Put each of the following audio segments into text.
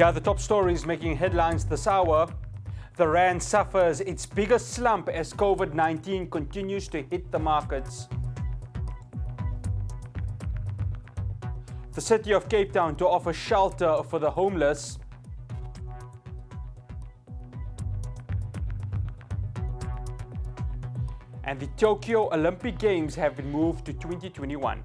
Yeah, the top stories making headlines this hour. The rand suffers its biggest slump as COVID-19 continues to hit the markets. The city of Cape Town to offer shelter for the homeless. And the Tokyo Olympic Games have been moved to 2021.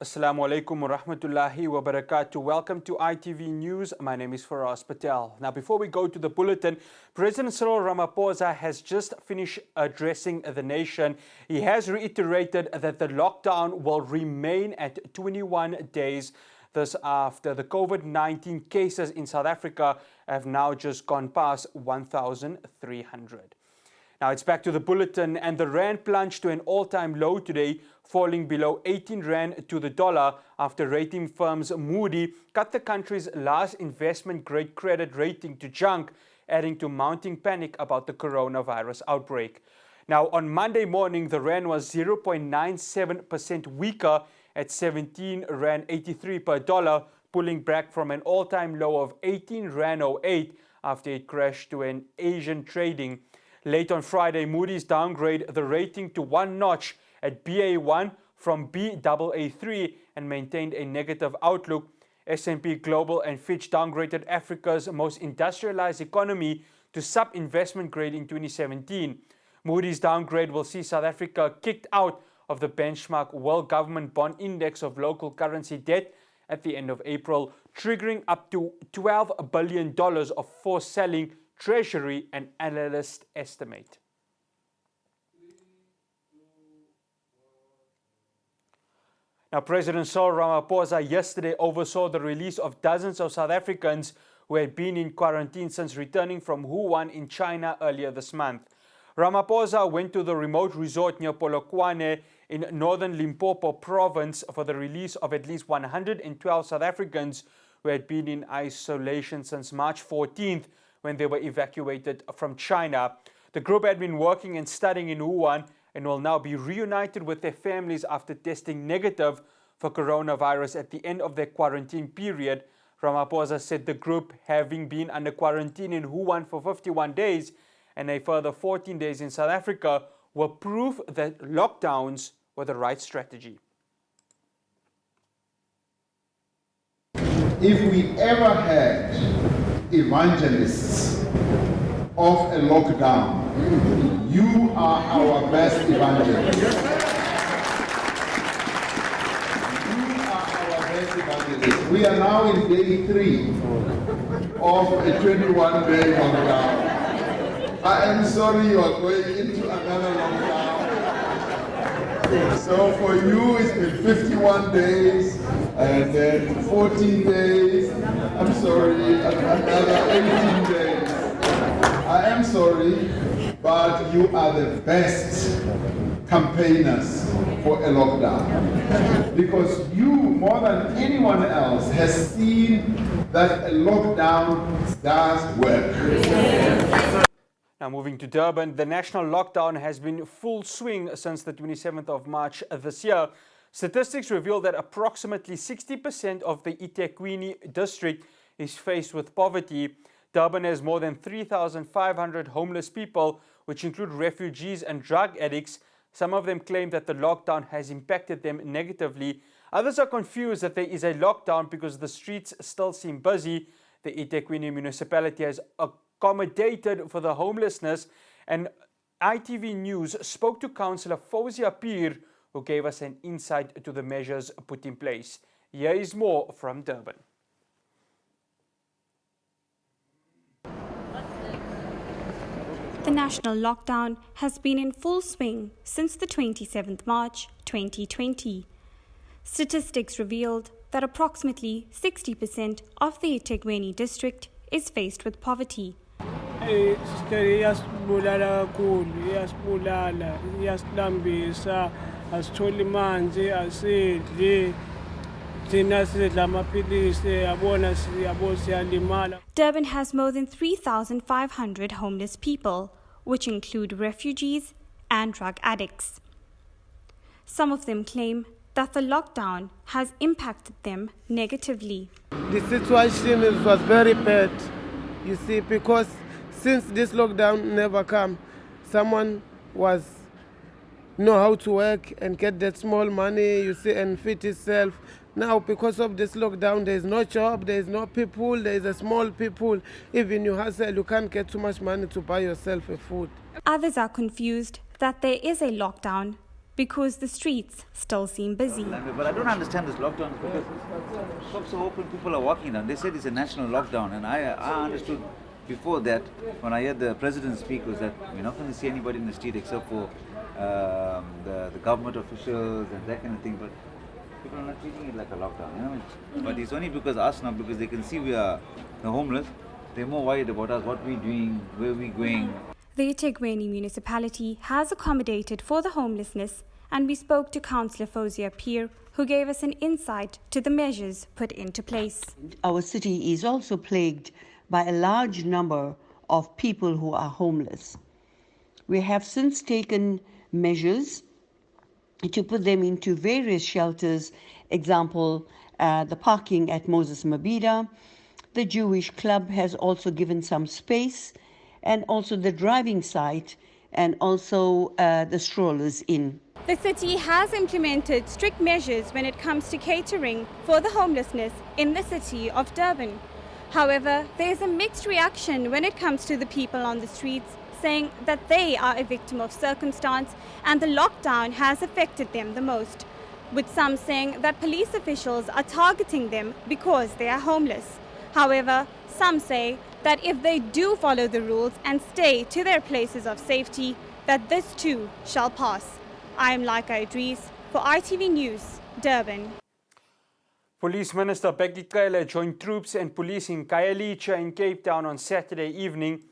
Assalamu alaikum wa rahmatullahi wa barakatuh. Welcome to ITV News. My name is Faraz Patel. Now, before we go to the bulletin, President Cyril Ramaphosa has just finished addressing the nation. He has reiterated that the lockdown will remain at 21 days. This after the COVID-19 cases in South Africa have now just gone past 1,300. Now it's back to the bulletin, and the rand plunged to an all-time low today, falling below 18 rand to the dollar after rating firms Moody cut the country's last investment-grade credit rating to junk, adding to mounting panic about the coronavirus outbreak. Now on Monday morning, the rand was 0.97% weaker at 17 rand 83 per dollar, pulling back from an all-time low of 18 rand 08 after it crashed to an Asian trading. Late on Friday, Moody's downgraded the rating to one notch at BA1 from Baa3 and maintained a negative outlook. S&P Global and Fitch downgraded Africa's most industrialized economy to sub-investment grade in 2017. Moody's downgrade will see South Africa kicked out of the benchmark World Government Bond Index of local currency debt at the end of April, triggering up to $12 billion of forced selling, Treasury and analysts estimate. Now, President Cyril Ramaphosa yesterday oversaw the release of dozens of South Africans who had been in quarantine since returning from Wuhan in China earlier this month. Ramaphosa went to the remote resort near Polokwane in northern Limpopo province for the release of at least 112 South Africans who had been in isolation since March 14th, when they were evacuated from China. The group had been working and studying in Wuhan and will now be reunited with their families after testing negative for coronavirus at the end of their quarantine period. Ramaphosa said the group, having been under quarantine in Wuhan for 51 days and a further 14 days in South Africa, were proof that lockdowns were the right strategy. If we ever had evangelists of a lockdown, you are our best evangelist. You are our best evangelist. We are now in day 3 of a 21-day lockdown. I am sorry you are going into another lockdown. So for you it's been 51 days and then 14 days. I'm sorry, another 18 days. I am sorry, but you are the best campaigners for a lockdown. Because you, more than anyone else, has seen that a lockdown does work. Now moving to Durban, the national lockdown has been full swing since the 27th of March this year. Statistics reveal that approximately 60% of the eThekwini district is faced with poverty. Durban has more than 3,500 homeless people, which include refugees and drug addicts. Some of them claim that the lockdown has impacted them negatively. Others are confused that there is a lockdown because the streets still seem busy. The eThekwini municipality has accommodated for the homelessness, and ITV News spoke to Councillor Fawzia Peer, who gave us an insight to the measures put in place. Here is more from Durban. The national lockdown has been in full swing since the 27th March 2020. Statistics revealed that approximately 60% of the eThekwini district is faced with poverty. Durban has more than 3,500 homeless people, which include refugees and drug addicts. Some of them claim that the lockdown has impacted them negatively. The situation was very bad, you see, because since this lockdown never come, someone was know how to work and get that small money, you see, and feed itself. Now, because of this lockdown, there is no job, there is no people, there is a small people. Even you hustle, you can't get too much money to buy yourself a food. Others are confused that there is a lockdown because the streets still seem busy. But I don't understand this lockdown because shops are open, people are walking down. They said it's a national lockdown, and I understood before that, when I heard the president speak, was that we're not going to see anybody in the street except for the government officials and that kind of thing. But people are not treating it like a lockdown, you know. But it's only because us now, because they can see we are the homeless. They're more worried about us, what we're doing, where we're going. The eThekwini municipality has accommodated for the homelessness, and we spoke to Councillor Fozia Peer, who gave us an insight to the measures put into place. Our city is also plagued by a large number of people who are homeless. We have since taken measures to put them into various shelters, example, the parking at Moses Mabhida. The Jewish Club has also given some space, and also the driving site, and also the strollers in. The city has implemented strict measures when it comes to catering for the homelessness in the city of Durban. However, there is a mixed reaction when it comes to the people on the streets, saying that they are a victim of circumstance and the lockdown has affected them the most, with some saying that police officials are targeting them because they are homeless. However, some say that if they do follow the rules and stay to their places of safety, that this too shall pass. I am Laika Idris for ITV News, Durban. Police Minister Becky Cele joined troops and police in Khayelitsha in Cape Town on Saturday evening.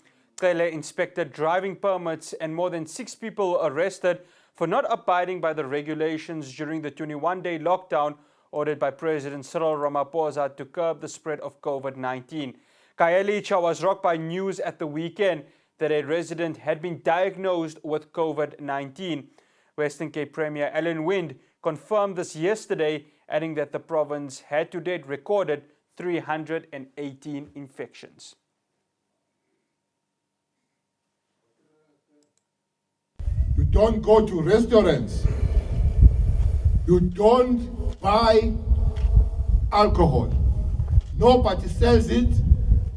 Cele inspected driving permits and more than 6 people were arrested for not abiding by the regulations during the 21-day lockdown ordered by President Cyril Ramaphosa to curb the spread of COVID-19. Khayelitsha was rocked by news at the weekend that a resident had been diagnosed with COVID-19. Western Cape Premier Alan Wind confirmed this yesterday, adding that the province had to date recorded 318 infections. You don't go to restaurants. You don't buy alcohol. Nobody sells it.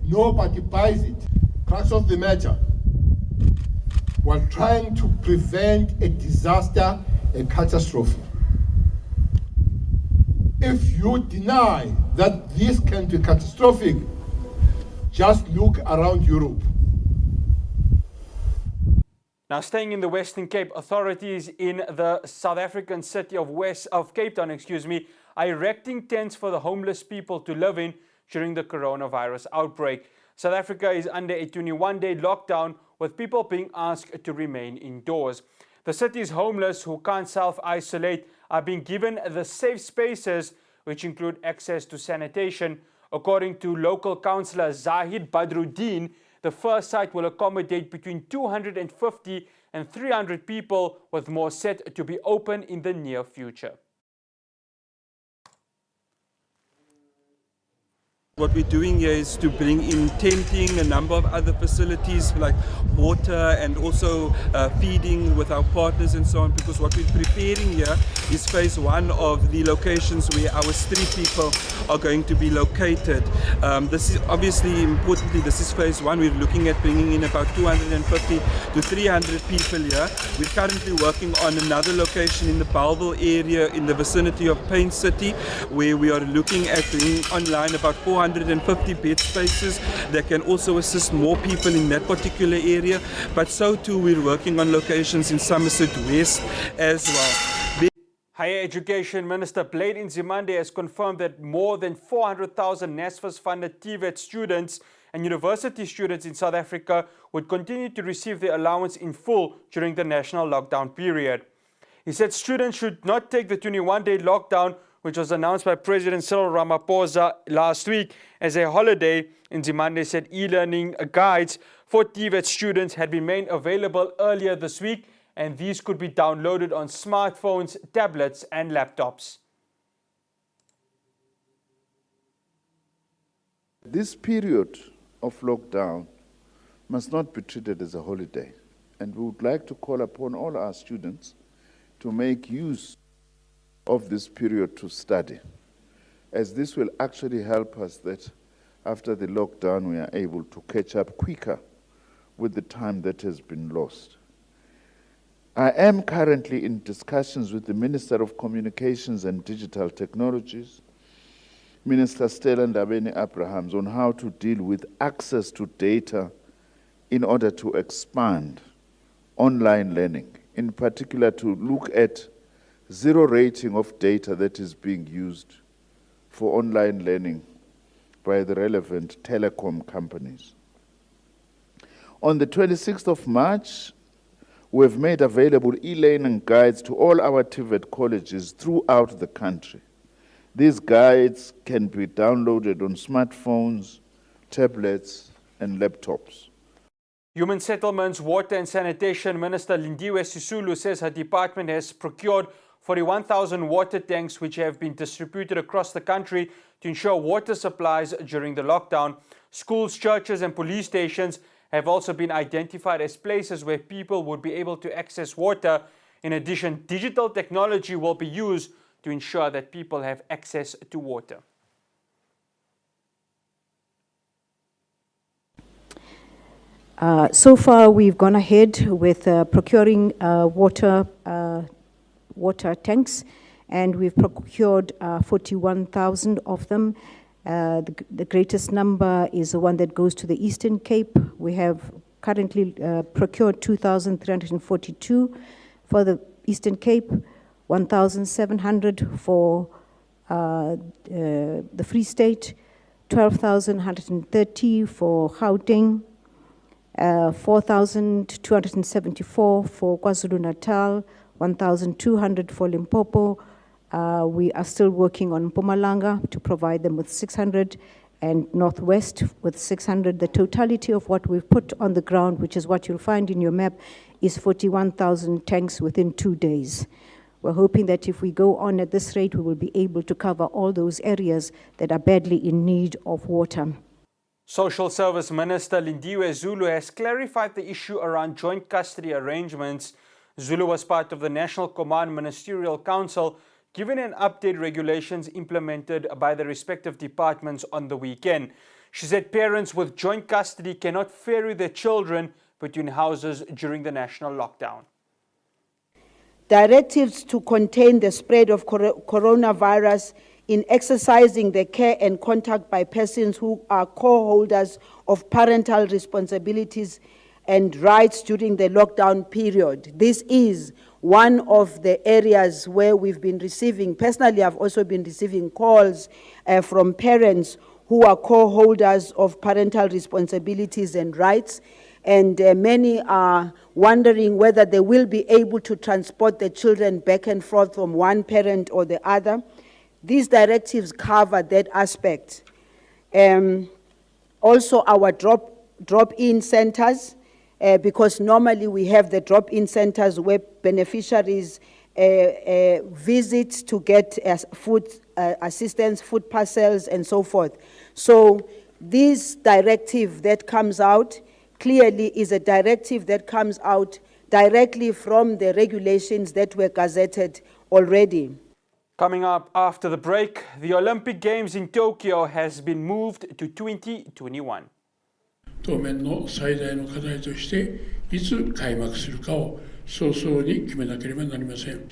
Nobody buys it. Crux of the matter. We're trying to prevent a disaster, a catastrophe. If you deny that this can be catastrophic, just look around Europe. Now, staying in the Western Cape, authorities in the South African city of Cape Town, are erecting tents for the homeless people to live in during the coronavirus outbreak. South Africa is under a 21-day lockdown, with people being asked to remain indoors. The city's homeless who can't self-isolate are being given the safe spaces, which include access to sanitation. According to local councillor Zahid Badruddin, the first site will accommodate between 250 and 300 people, with more set to be open in the near future. What we're doing here is to bring in tenting, a number of other facilities like water and also feeding with our partners and so on, because what we're preparing here is phase 1 of the locations where our street people are going to be located. This is obviously, importantly, this is phase 1. We're looking at bringing in about 250 to 300 people here. We're currently working on another location in the Bellville area in the vicinity of Pain City, where we are looking at bringing online about 450 bed spaces that can also assist more people in that particular area. But so too, we're working on locations in Somerset West as well. Higher Education Minister Blade Nzimande has confirmed that more than 400,000 NSFAS-funded TVET students and university students in South Africa would continue to receive their allowance in full during the national lockdown period. He said students should not take the 21-day lockdown which was announced by President Cyril Ramaphosa last week as a holiday. Nzimande said e-learning guides for TVET students had been made available earlier this week, and these could be downloaded on smartphones, tablets and laptops. This period of lockdown must not be treated as a holiday, and we would like to call upon all our students to make use of this period to study, as this will actually help us that after the lockdown we are able to catch up quicker with the time that has been lost. I am currently in discussions with the Minister of Communications and Digital Technologies, Minister Stella Ndabeni-Abrahams, on how to deal with access to data in order to expand online learning, in particular to look at zero rating of data that is being used for online learning by the relevant telecom companies. On the 26th of March, we've made available e-learning guides to all our TVET colleges throughout the country. These guides can be downloaded on smartphones, tablets, and laptops. Human Settlements, Water and Sanitation Minister Lindiwe Sisulu says her department has procured 41,000 water tanks which have been distributed across the country to ensure water supplies during the lockdown. Schools, churches and police stations have also been identified as places where people would be able to access water. In addition, digital technology will be used to ensure that people have access to water. So far, we've gone ahead with procuring water tanks, and we've procured 41,000 of them. The greatest number is the one that goes to the Eastern Cape. We have currently procured 2,342 for the Eastern Cape, 1,700 for the Free State, 12,130 for Gauteng, 4,274 for KwaZulu-Natal, 1,200 for Limpopo. We are still working on Mpumalanga to provide them with 600, and Northwest with 600. The totality of what we've put on the ground, which is what you'll find in your map, is 41,000 tanks within 2 days. We're hoping that if we go on at this rate, we will be able to cover all those areas that are badly in need of water. Social Service Minister Lindiwe Zulu has clarified the issue around joint custody arrangements. Zulu was part of the National Command Ministerial Council, given an update regulations implemented by the respective departments on the weekend. She said parents with joint custody cannot ferry their children between houses during the national lockdown. Directives to contain the spread of coronavirus in exercising the care and contact by persons who are co-holders of parental responsibilities and rights during the lockdown period. This is one of the areas where we've been receiving, personally I've also been receiving calls from parents who are co-holders of parental responsibilities and rights, and many are wondering whether they will be able to transport the children back and forth from one parent or the other. These directives cover that aspect. Also our drop-in centers, because normally we have the drop-in centers where beneficiaries visit to get food assistance, food parcels, and so forth. So this directive that comes out clearly is a directive that comes out directly from the regulations that were gazetted already. Coming up after the break, the Olympic Games in Tokyo has been moved to 2021. 当面の最大の課題としていつ開幕するかを早々に決めなければなりません。